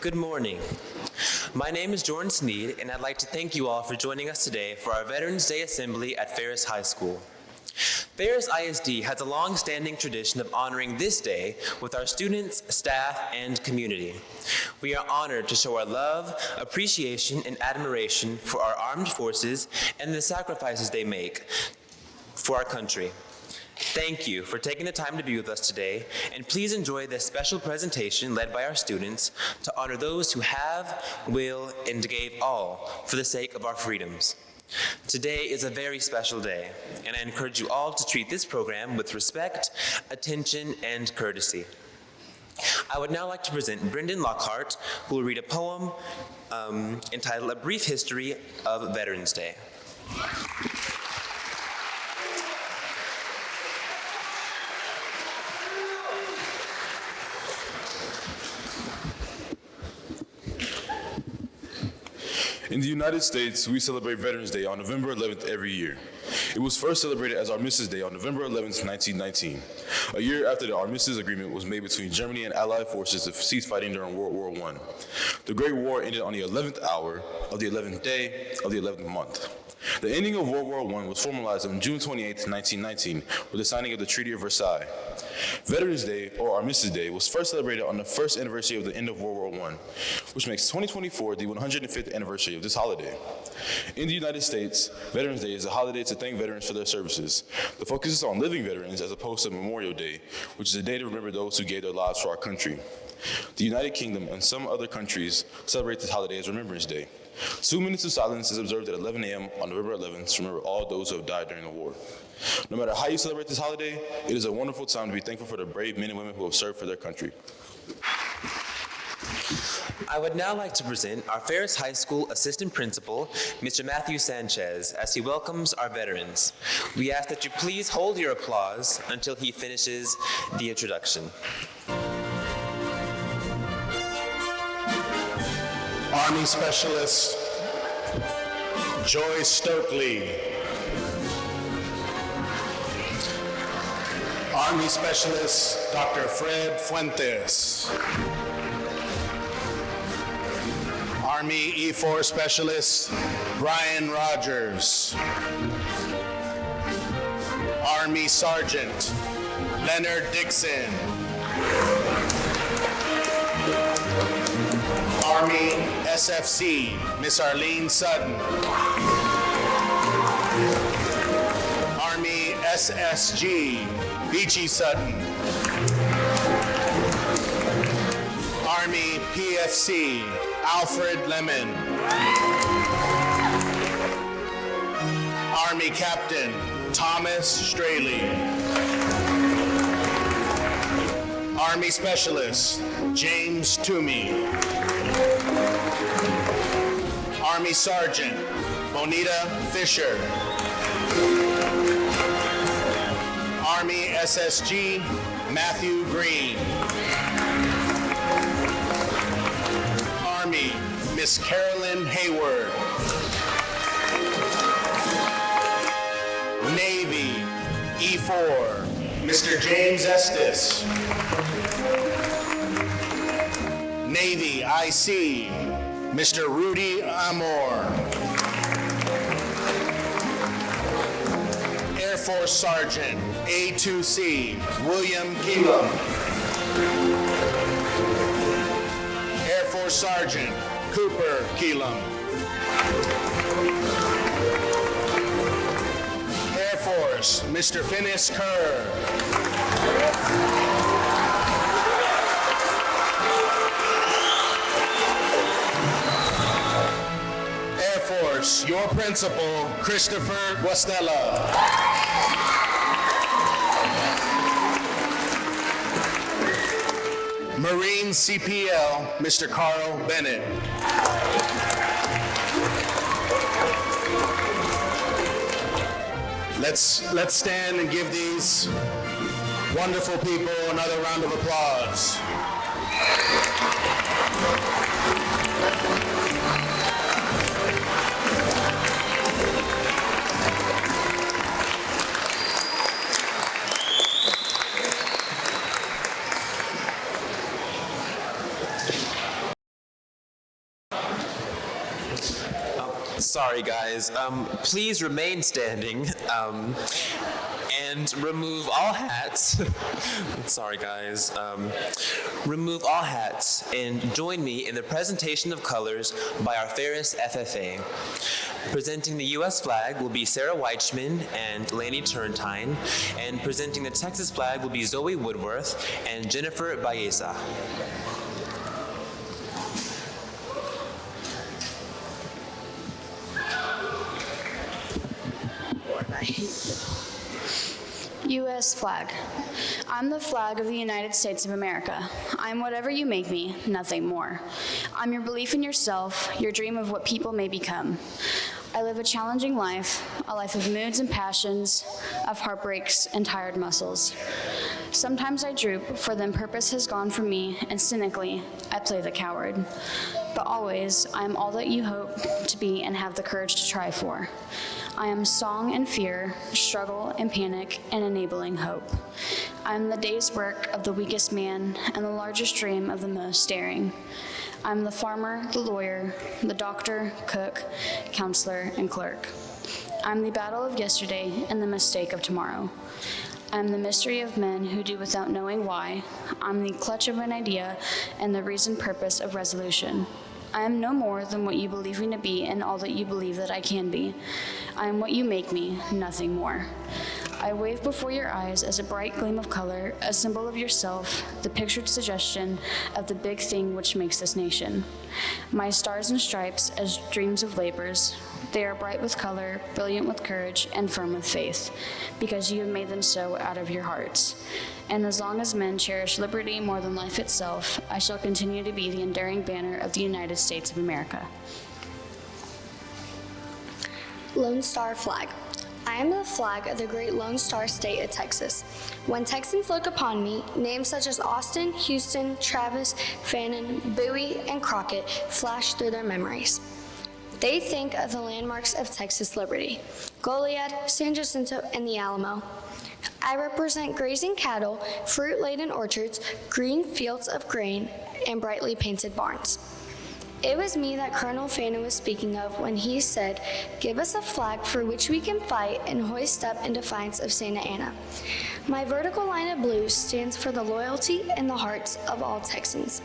Good morning. My name is Jordan Sneed, and I'd like to thank you all for joining us today for our Veterans Day Assembly at Ferris High School. Ferris ISD has a long-standing tradition of honoring this day with our students, staff, and community. We are honored to show our love, appreciation, and admiration for our armed forces and the sacrifices they make for our country. Thank you for taking the time to be with us today, and please enjoy this special presentation led by our students to honor those who have, will, and gave all for the sake of our freedoms. Today is a very special day, and I encourage you all to treat this program with respect, attention, and courtesy. I would now like to present Brendan Lockhart, who will read a poem entitled A Brief History of Veterans Day. In the United States, we celebrate Veterans Day on November 11th every year. It was first celebrated as Armistice Day on November 11th, 1919, a year after the Armistice Agreement was made between Germany and Allied forces to cease fighting during World War I. The Great War ended on the 11th hour of the 11th day of the 11th month. The ending of World War I was formalized on June 28, 1919, with the signing of the Treaty of Versailles. Veterans Day, or Armistice Day, was first celebrated on the first anniversary of the end of World War I, which makes 2024 the 105th anniversary of this holiday. In the United States, Veterans Day is a holiday to thank veterans for their services. The focus is on living veterans as opposed to Memorial Day, which is a day to remember those who gave their lives for our country. The United Kingdom and some other countries celebrate this holiday as Remembrance Day. 2 minutes of silence is observed at 11 a.m. on November 11th to remember all those who have died during the war. No matter how you celebrate this holiday, it is a wonderful time to be thankful for the brave men and women who have served for their country. I would now like to present our Ferris High School Assistant Principal, Mr. Matthew Sanchez, as he welcomes our veterans. We ask that you please hold your applause until he finishes the introduction. Army Specialist Joy Stokely. Army Specialist Dr. Fred Fuentes. Army E4 Specialist Brian Rogers. Army Sergeant Leonard Dixon. Army SFC, Miss Arlene Sutton. Army SSG, Beachy Sutton. Army PFC, Alfred Lemon. Army Captain, Thomas Straley. Army Specialist, James Toomey. Army Sergeant, Bonita Fisher. Army SSG, Matthew Green. Army, Miss Carolyn Hayward. Navy, E4, Mr. James Estes. Navy IC, Mr. Rudy Amor. Air Force Sergeant, A2C, William Keelam. Air Force Sergeant, Cooper Keelam. Air Force, Mr. Finis Kerr. Your principal, Christopher Guastella. Marine CPL, Mr. Carl Bennett. Let's stand and give these wonderful people another round of applause. Sorry, guys. Please remain standing and remove all hats. Sorry, guys. Remove all hats and join me in the presentation of colors by our Ferris FFA. Presenting the U.S. flag will be Sarah Weichman and Laney Turntine, and presenting the Texas flag will be Zoe Woodworth and Jennifer Baeza. U.S. flag. I'm the flag of the United States of America. I'm whatever you make me, nothing more. I'm your belief in yourself, your dream of what people may become. I live a challenging life, a life of moods and passions, of heartbreaks and tired muscles. Sometimes I droop, for then purpose has gone from me, and cynically, I play the coward. But always, I am all that you hope to be and have the courage to try for. I am song and fear, struggle and panic, and enabling hope. I am the day's work of the weakest man and the largest dream of the most daring. I'm the farmer, the lawyer, the doctor, cook, counselor, and clerk. I'm the battle of yesterday and the mistake of tomorrow. I'm the mystery of men who do without knowing why. I'm the clutch of an idea and the reasoned purpose of resolution. I am no more than what you believe me to be and all that you believe that I can be. I am what you make me, nothing more. I wave before your eyes as a bright gleam of color, a symbol of yourself, the pictured suggestion of the big thing which makes this nation. My stars and stripes as dreams of labors, they are bright with color, brilliant with courage, and firm with faith, because you have made them so out of your hearts. And as long as men cherish liberty more than life itself, I shall continue to be the enduring banner of the United States of America. Lone Star Flag. I am the flag of the great Lone Star State of Texas. When Texans look upon me, names such as Austin, Houston, Travis, Fannin, Bowie, and Crockett flash through their memories. They think of the landmarks of Texas liberty, Goliad, San Jacinto, and the Alamo. I represent grazing cattle, fruit-laden orchards, green fields of grain, and brightly painted barns. It was me that Colonel Fannin was speaking of when he said, "Give us a flag for which we can fight and hoist up in defiance of Santa Anna." My vertical line of blue stands for the loyalty in the hearts of all Texans.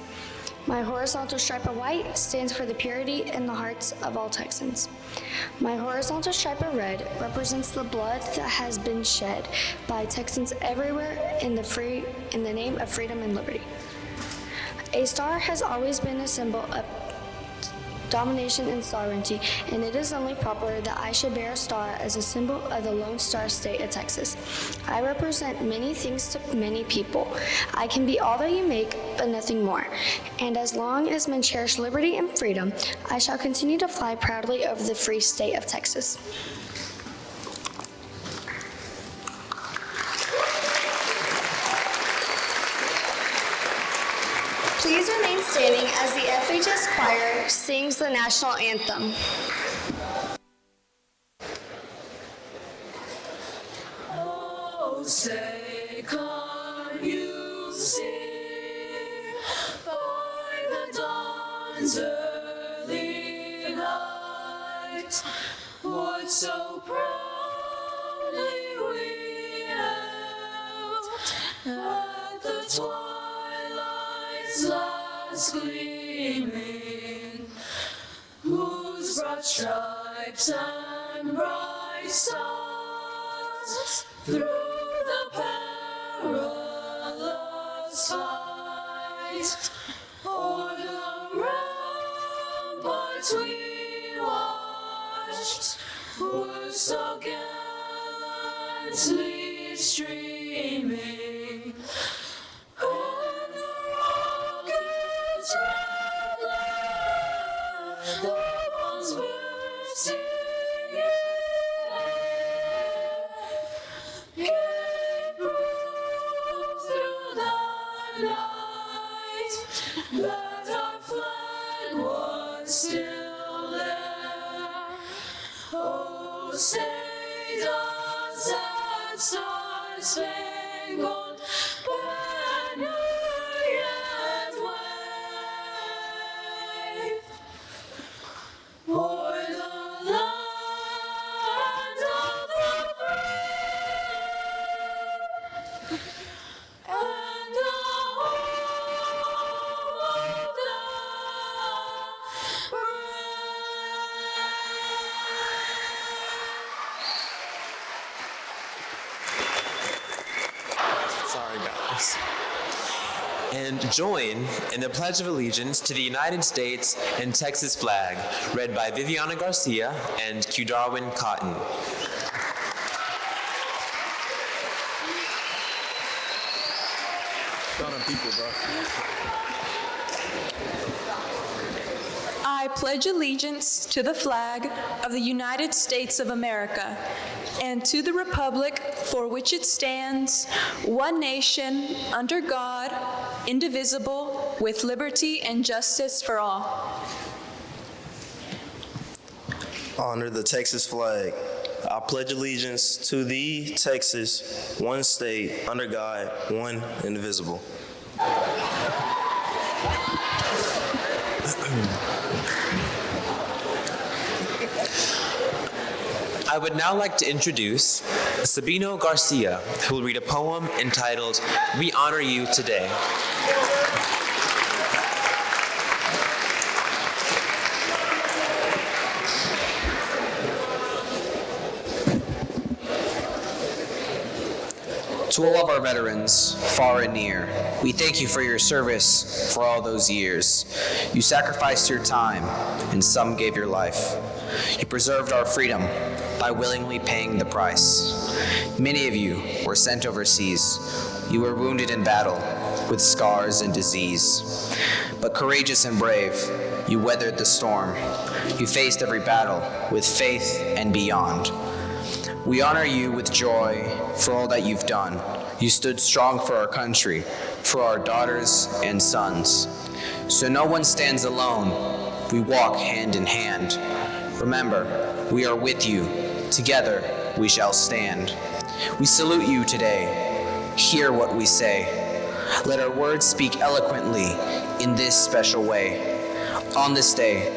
My horizontal stripe of white stands for the purity in the hearts of all Texans. My horizontal stripe of red represents the blood that has been shed by Texans everywhere in the name of freedom and liberty. A star has always been a symbol of domination and sovereignty, and it is only proper that I should bear a star as a symbol of the Lone Star State of Texas. I represent many things to many people. I can be all that you make, but nothing more. And as long as men cherish liberty and freedom, I shall continue to fly proudly over the free state of Texas. Please remain standing as the FHS choir sings the national anthem. Oh, say, can you see by the dawn's early light what so proudly we held at the twilight's last gleaming, whose broad stripes and bright stars through the perilous fight o'er the ramparts we watched were so gallantly streaming, and the rockets' red glare, the bombs bursting gave proof through the night that our flag was still there. Oh, say does that star-spangled banner yet wave o'er the Sorry, guys. And join in the Pledge of Allegiance to the United States and Texas flag, read by Viviana Garcia and Q. Darwin Cotton. I pledge allegiance to the flag of the United States of America and to the republic for which it stands, one nation, under God, indivisible, with liberty and justice for all. Honor the Texas flag. I pledge allegiance to the Texas, one state, under God, one indivisible. I would now like to introduce Sabino Garcia, who will read a poem entitled, "We Honor You Today." To all of our veterans, far and near, we thank you for your service for all those years. You sacrificed your time, and some gave your life. You preserved our freedom by willingly paying the price. Many of you were sent overseas. You were wounded in battle with scars and disease. But courageous and brave, you weathered the storm. You faced every battle with faith and beyond. We honor you with joy for all that you've done. You stood strong for our country, for our daughters and sons. So no one stands alone. We walk hand in hand. Remember, we are with you. Together we shall stand. We salute you today. Hear what we say. Let our words speak eloquently in this special way. On this day,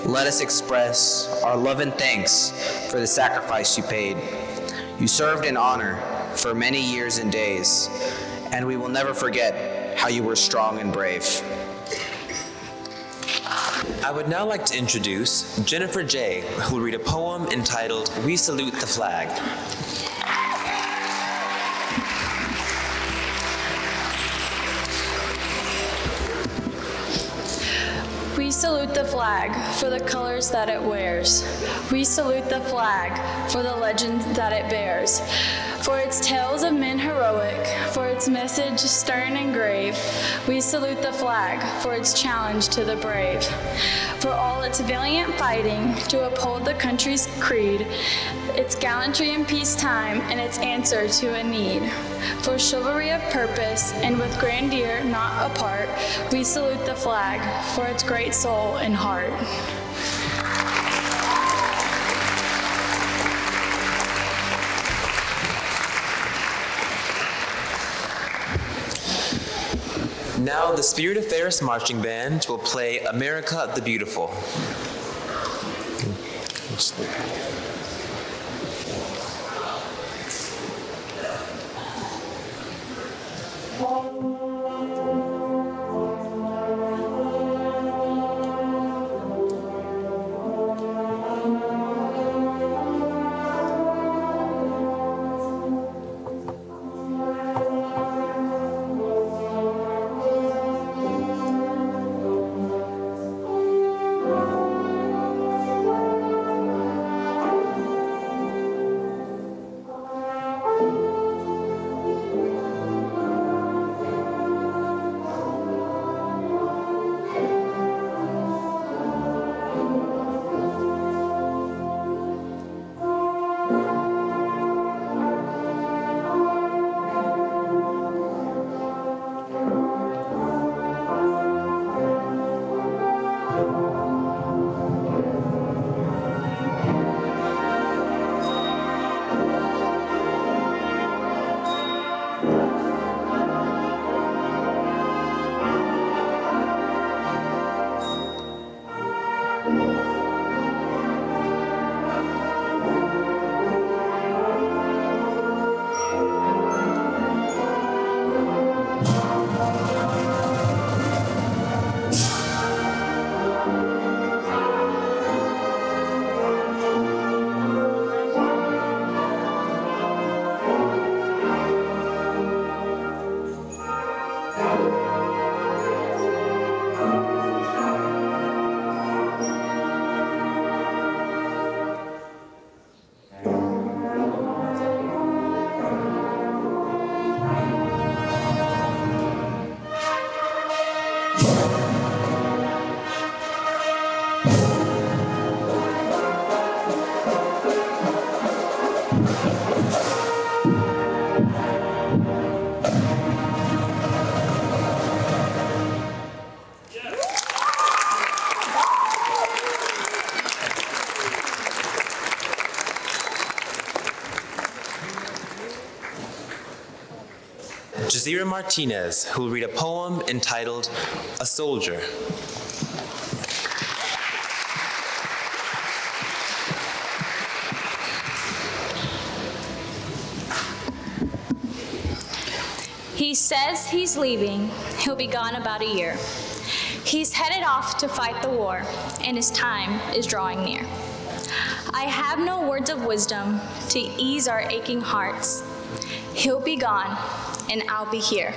let us express our love and thanks for the sacrifice you paid. You served in honor for many years and days, and we will never forget how you were strong and brave. I would now like to introduce Jennifer J., who will read a poem entitled, "We Salute the Flag." We salute the flag for the colors that it wears. We salute the flag for the legends that it bears. For its tales of men heroic, for its message stern and grave. We salute the flag for its challenge to the brave. For all its valiant fighting to uphold the country's creed, its gallantry in peacetime and its answer to a need. For chivalry of purpose and with grandeur not apart, we salute the flag for its great soul and heart. Now the Spirit of Ferris Marching Band will play "America the Beautiful." Jazira Martinez, who will read a poem entitled A Soldier. He says he's leaving. He'll be gone about a year. He's headed off to fight the war, and his time is drawing near. I have no words of wisdom to ease our aching hearts. He'll be gone, and I'll be here,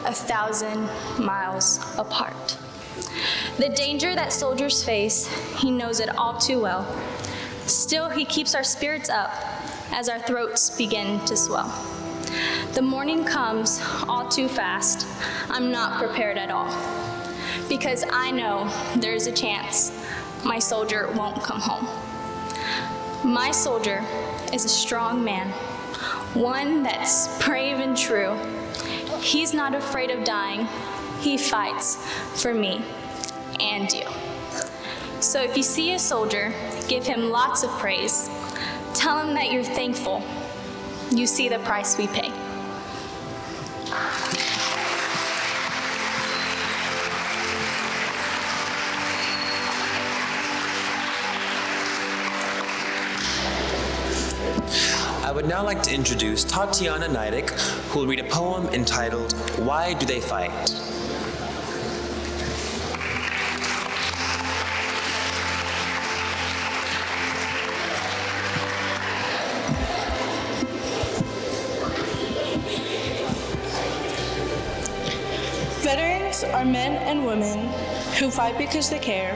1,000 miles apart. The danger that soldiers face, he knows it all too well. Still, he keeps our spirits up as our throats begin to swell. The morning comes all too fast. I'm not prepared at all, because I know there's a chance my soldier won't come home. My soldier is a strong man, one that's brave and true. He's not afraid of dying. He fights for me and you. So if you see a soldier, give him lots of praise. Tell him that you're thankful. You see the price we pay. I would now like to introduce Tatiana Nidek, who will read a poem entitled Why Do They Fight? Veterans are men and women who fight because they care.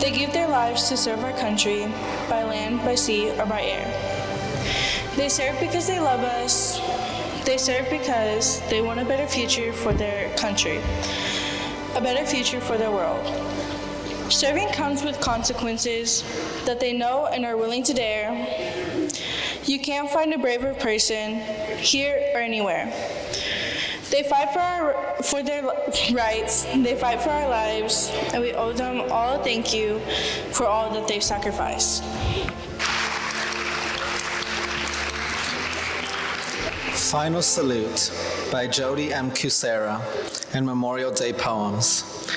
They give their lives to serve our country by land, by sea, or by air. They serve because they love us. They serve because they want a better future for their country, a better future for their world. Serving comes with consequences that they know and are willing to dare. You can't find a braver person here or anywhere. They fight for their rights, they fight for our lives, and we owe them all a thank you for all that they've sacrificed. Final Salute by Jody M. Kucera and Memorial Day Poems.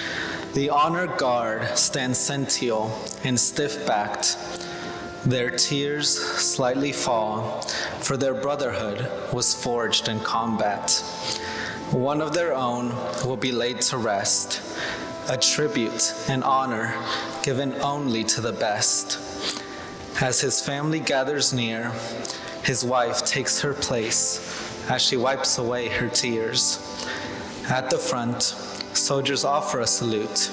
The honor guard stands sentient and stiff-backed. Their tears slightly fall, for their brotherhood was forged in combat. One of their own will be laid to rest, a tribute and honor given only to the best. As his family gathers near, his wife takes her place as she wipes away her tears. At the front, soldiers offer a salute,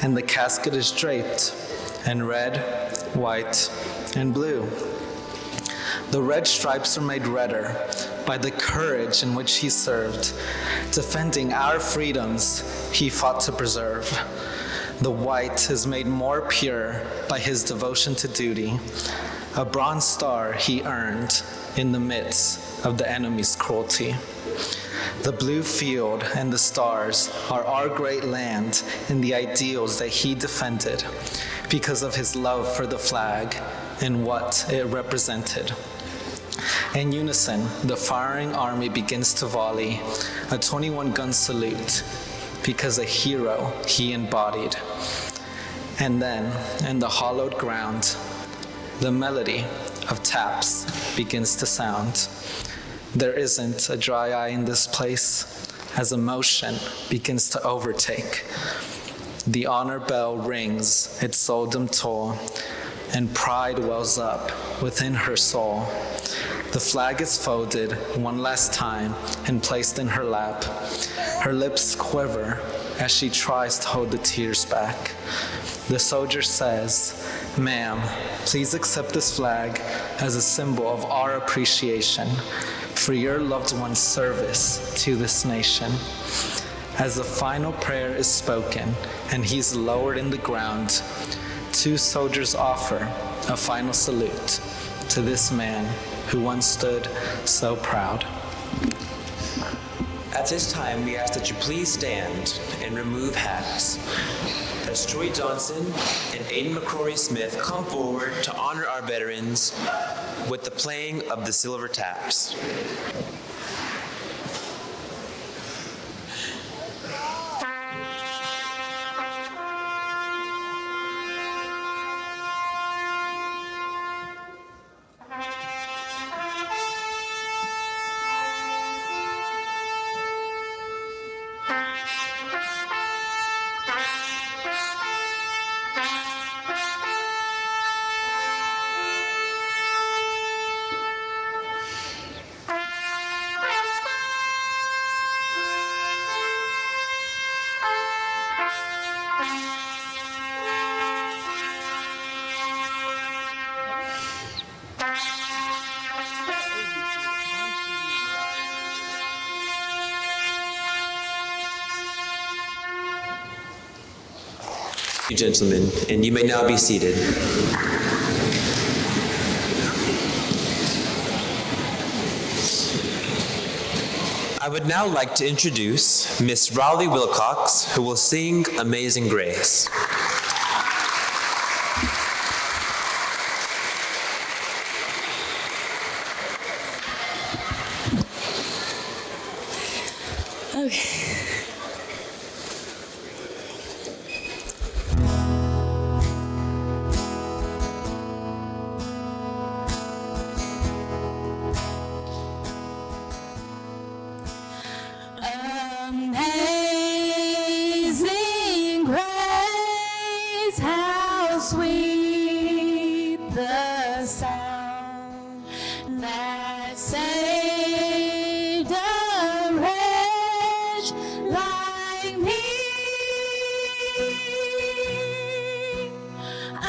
and the casket is draped in red, white, and blue. The red stripes are made redder by the courage in which he served, defending our freedoms he fought to preserve. The white is made more pure by his devotion to duty, a bronze star he earned in the midst of the enemy's cruelty. The blue field and the stars are our great land and the ideals that he defended because of his love for the flag and what it represented. In unison, the firing army begins to volley a 21-gun salute because a hero he embodied. And then, in the hollowed ground, the melody of taps begins to sound. There isn't a dry eye in this place as emotion begins to overtake. The honor bell rings its solemn toll, and pride wells up within her soul. The flag is folded one last time and placed in her lap. Her lips quiver as she tries to hold the tears back. The soldier says, "Ma'am, please accept this flag as a symbol of our appreciation for your loved one's service to this nation." As the final prayer is spoken and he's lowered in the ground, two soldiers offer a final salute to this man who once stood so proud. At this time, we ask that you please stand and remove hats as Troy Johnson and Aiden McCrory Smith come forward to honor our veterans with the playing of the silver taps. you, gentlemen, and you may now be seated. I would now like to introduce Miss Raleigh Wilcox, who will sing Amazing Grace. Okay. Amazing grace, how sweet the sound that saved a wretch like me. I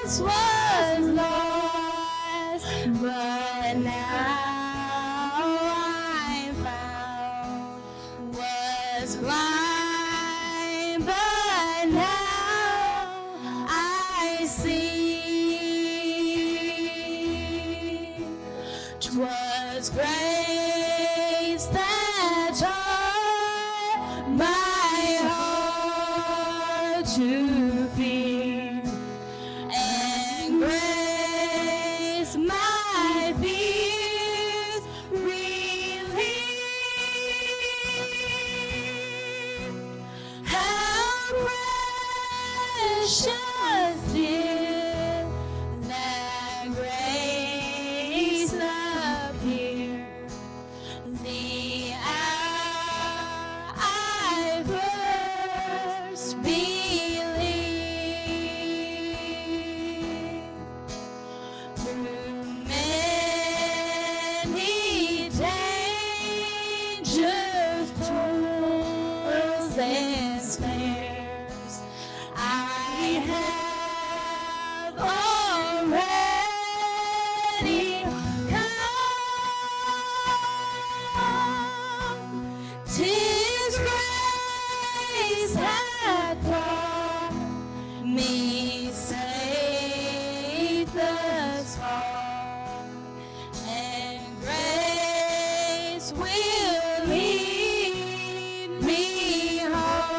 once was lost, but now I'm found. Was blind, but now I see. 'Twas grace that taught my heart to fear, and grace my fears relieved. How precious did that grace appear, the hour I first believed. Through many dangers, toils, and snares, I have already come. 'Tis grace hath brought me safe thus far, and grace will lead me home.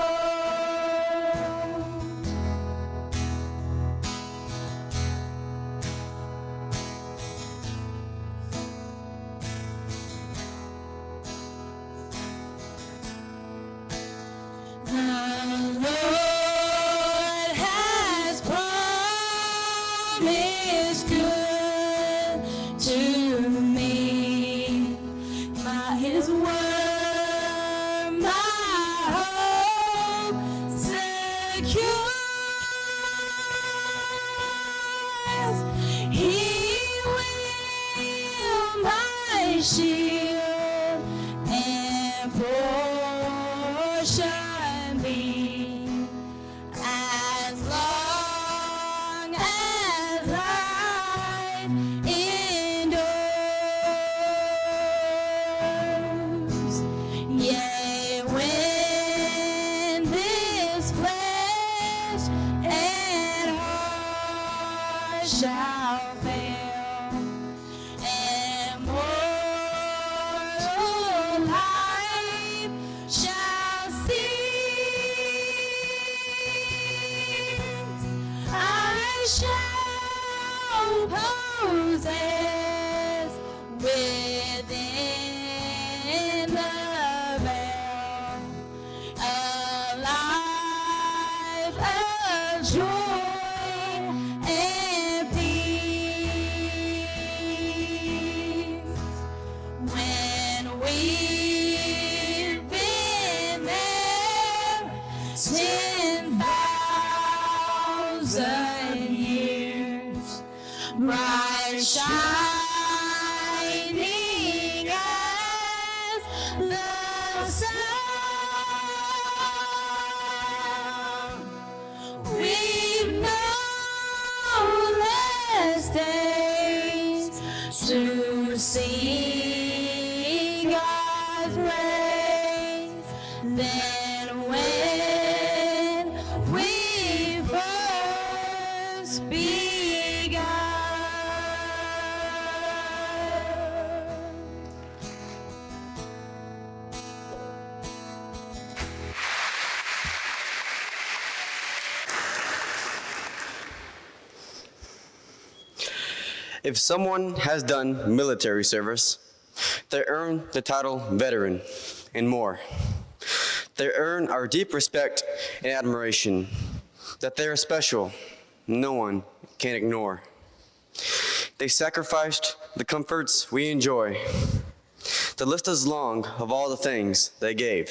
The Lord has promised good to me. His word, my hope secures. He will my shield and portion be, as long as life endures. Yea, when this flesh and heart shall fail, and mortal life shall cease, I shall possess within the veil a life of joy and peace. When we've been there 10,000 years, bright shining as the sun, we've known less days to see God's rays than when If someone has done military service, they earn the title veteran and more. They earn our deep respect and admiration, that they are special, no one can ignore. They sacrificed the comforts we enjoy. The list is long of all the things they gave.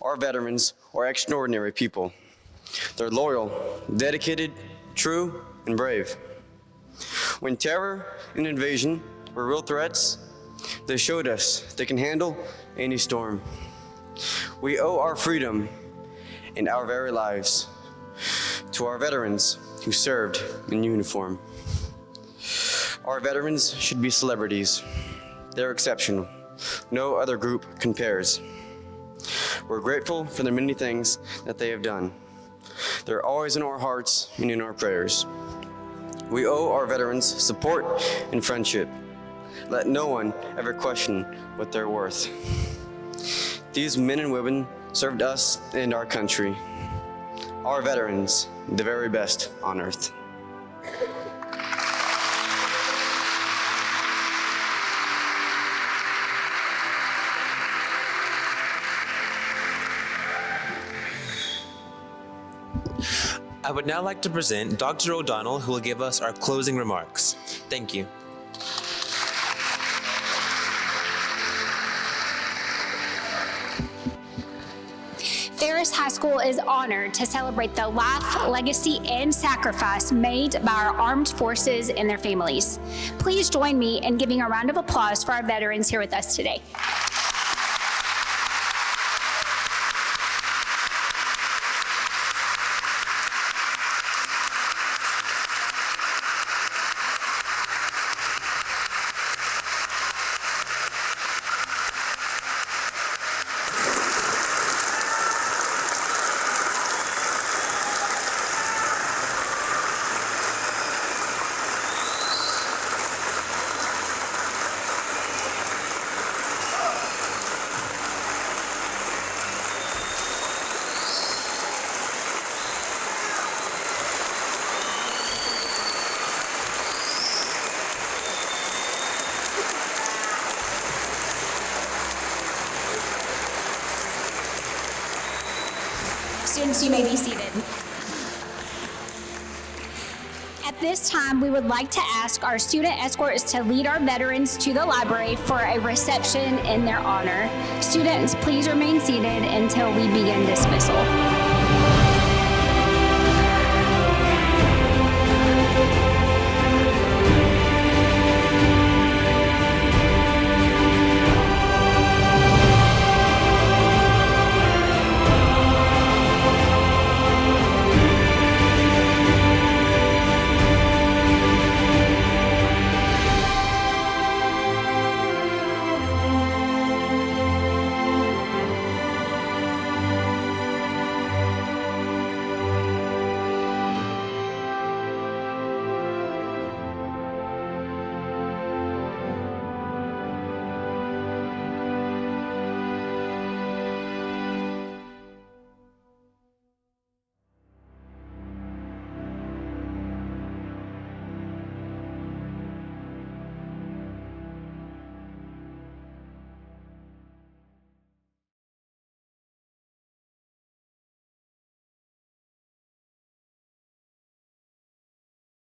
Our veterans are extraordinary people. They're loyal, dedicated, true, and brave. When terror and invasion were real threats, they showed us they can handle any storm. We owe our freedom and our very lives to our veterans who served in uniform. Our veterans should be celebrities. They're exceptional. No other group compares. We're grateful for the many things that they have done. They're always in our hearts and in our prayers. We owe our veterans support and friendship. Let no one ever question what they're worth. These men and women served us and our country. Our veterans, the very best on earth. I would now like to present Dr. O'Donnell, who will give us our closing remarks. Thank you. Ferris High School is honored to celebrate the life, legacy, and sacrifice made by our armed forces and their families. Please join me in giving a round of applause for our veterans here with us today. Students, you may be seated. At this time, we would like to ask our student escorts to lead our veterans to the library for a reception in their honor. Students, please remain seated until we begin dismissal.